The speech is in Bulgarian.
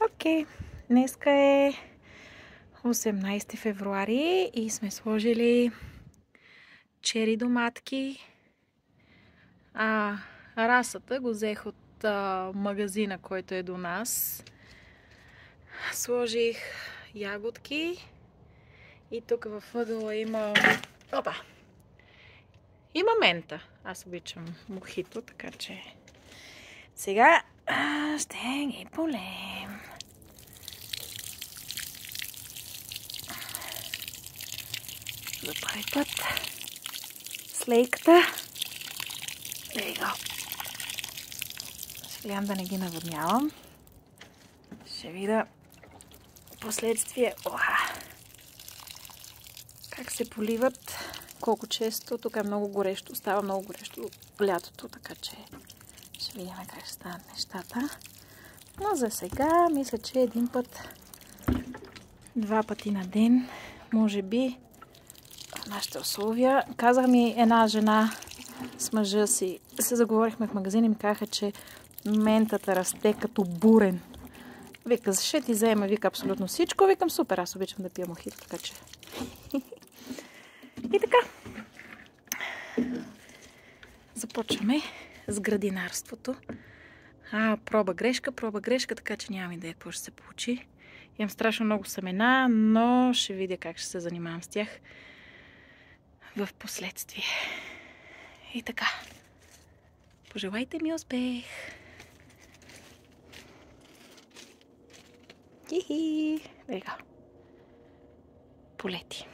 Окей, днеска е 18 февруари и сме сложили чери доматки. Расата го взех от магазина, който е до нас. Сложих ягодки и тук в ъгъла има има мента. Аз обичам мохито, така че сега ще ги полем. За първи път слейката. Ще гледам да не ги наводнявам. Ще видя последствие как се поливат, колко често. Тук е много горещо, става много горещо лятото, така че ще видим как ще станат нещата. Но за сега мисля, че един път, два пъти на ден, може би, в нашите условия. Казах ми една жена с мъжа си, се заговорихме в магазин и ми казаха, че ментата расте като бурен. Вика, ще ти взема, вика, абсолютно всичко. Викам, супер, аз обичам да пия мохито, така че. И така. Започваме с градинарството. Проба грешка, така че нямам идея какво ще се получи. Имам страшно много семена, но ще видя как ще се занимавам с тях в последствие. И така. Пожелайте ми успех! Хи-хи! Полети.